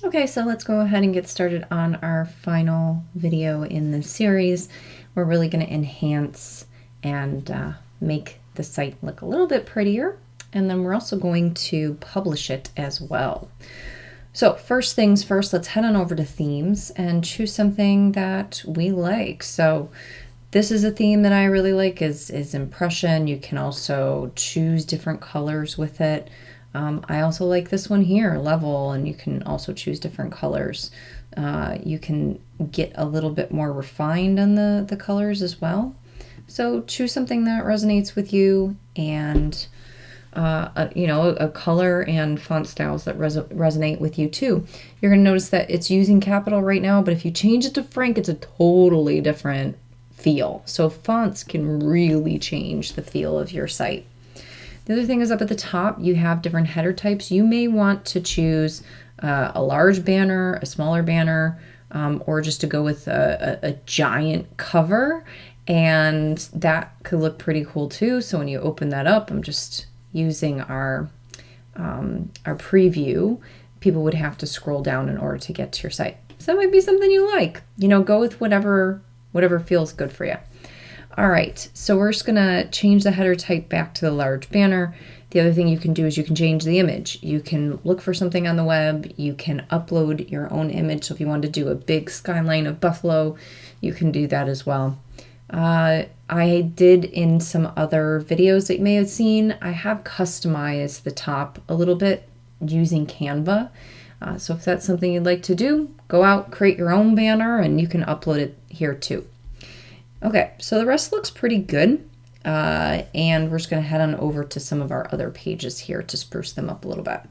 Okay, so let's go ahead and get started on our final video in this series. We're really going to enhance and make the site look a little bit prettier, and then we're also going to publish it as well. So first things first, let's head on over to themes and choose something that we like. So this is a theme that I really like is impression. You can also choose different colors with it. I also like this one here, level, and you can also choose different colors. You can get a little bit more refined on the colors as well. So choose something that resonates with you, and a color and font styles that resonate with you too. You're going to notice that it's using capital right now, but if you change it to Frank, it's a totally different feel. So fonts can really change the feel of your site. The other thing is up at the top, you have different header types. You may want to choose a large banner, a smaller banner, or just to go with a giant cover, and that could look pretty cool too. So when you open that up, I'm just using our preview. People would have to scroll down in order to get to your site. So that might be something you like. Go with whatever feels good for you. All right, so we're just gonna change the header type back to the large banner. The other thing you can do is you can change the image. You can look for something on the web. You can upload your own image. So if you want to do a big skyline of Buffalo, you can do that as well. I did in some other videos that you may have seen, I have customized the top a little bit using Canva. So if that's something you'd like to do, go out, create your own banner, and you can upload it here too. Okay, so the rest looks pretty good. And we're just going to head on over to some of our other pages here to spruce them up a little bit.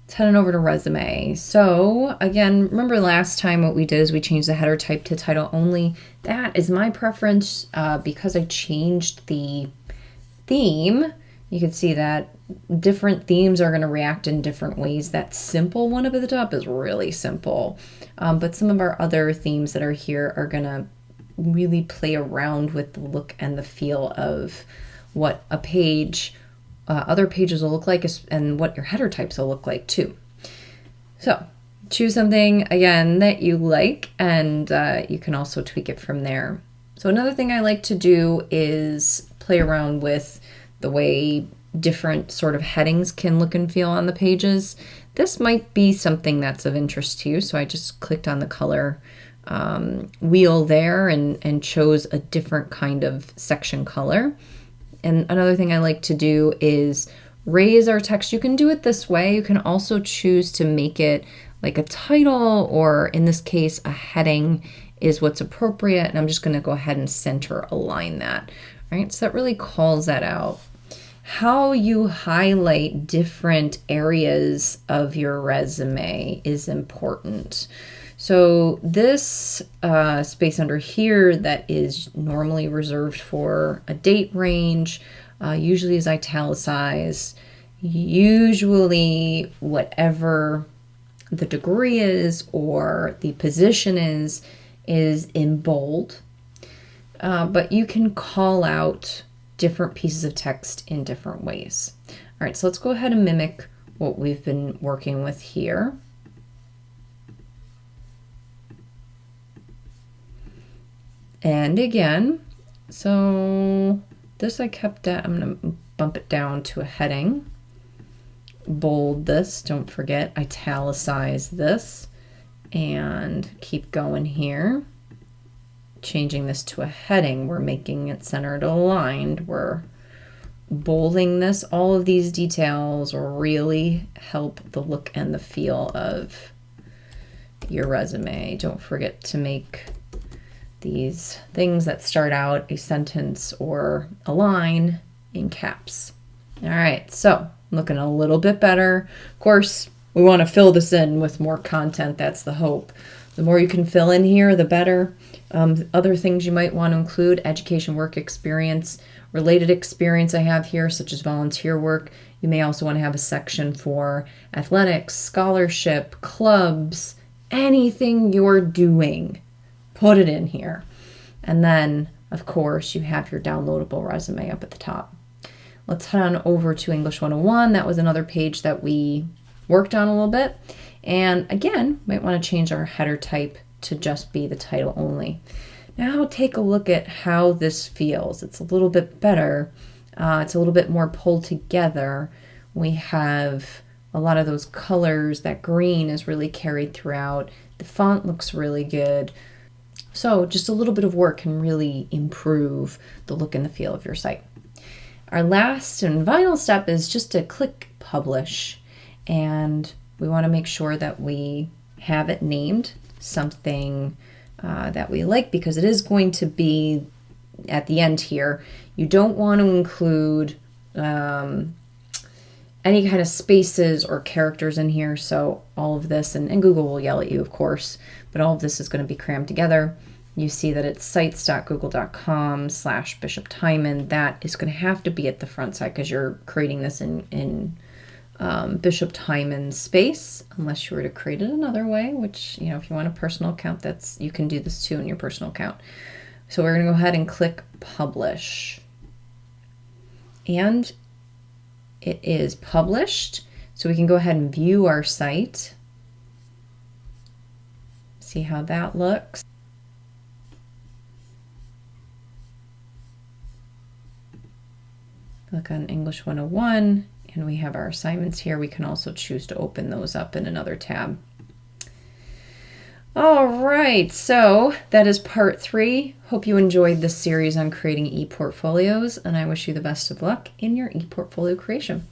Let's head on over to resume. So again, remember last time what we did is we changed the header type to title only. That is my preference because I changed the theme. You can see that different themes are going to react in different ways. That simple one up at the top is really simple. But some of our other themes that are here are going to really play around with the look and the feel of what a page, other pages will look like, and what your header types will look like too. So choose something again that you like, and you can also tweak it from there. So another thing I like to do is play around with the way different sort of headings can look and feel on the pages. This might be something that's of interest to you, so I just clicked on the color wheel there and chose a different kind of section color. And another thing I like to do is raise our text. You can do it this way. You can also choose to make it like a title, or in this case, a heading is what's appropriate. And I'm just going to go ahead and center align that. All right, so that really calls that out. How you highlight different areas of your resume is important. So this space under here that is normally reserved for a date range usually is italicized. Usually whatever the degree is or the position is in bold. But you can call out different pieces of text in different ways. All right, so let's go ahead and mimic what we've been working with here. And again, so this I kept at, I'm going to bump it down to a heading, bold this, don't forget, italicize this, and keep going here. Changing this to a heading, we're making it centered aligned, we're bolding this. All of these details really help the look and the feel of your resume. Don't forget to make these things that start out a sentence or a line in caps. All right, so looking a little bit better. Of course, we want to fill this in with more content. That's the hope. The more you can fill in here, the better. Other things you might want to include: education, work experience, related experience I have here, such as volunteer work. You may also want to have a section for athletics, scholarship, clubs, anything you're doing. Put it in here. And then, of course, you have your downloadable resume up at the top. Let's head on over to English 101. That was another page that we worked on a little bit. And again, might want to change our header type to just be the title only. Now take a look at how this feels. It's a little bit better. It's a little bit more pulled together. We have a lot of those colors. That green is really carried throughout. The font looks really good. So just a little bit of work can really improve the look and the feel of your site. Our last and final step is just to click publish. And we want to make sure that we have it named something that we like, because it is going to be at the end here. You don't want to include any kind of spaces or characters in here. So all of this, and Google will yell at you, of course, but all of this is going to be crammed together. You see that it's sites.google.com/Bishop Timon. That is going to have to be at the front side because you're creating this in Bishop Timon space, unless you were to create it another way, which, you know, if you want a personal account, you can do this too in your personal account. So we're going to go ahead and click publish. And it is published. So we can go ahead and view our site. See how that looks. Click on English 101, and we have our assignments here. We can also choose to open those up in another tab. All right, so that is part 3. Hope you enjoyed this series on creating ePortfolios, and I wish you the best of luck in your ePortfolio creation.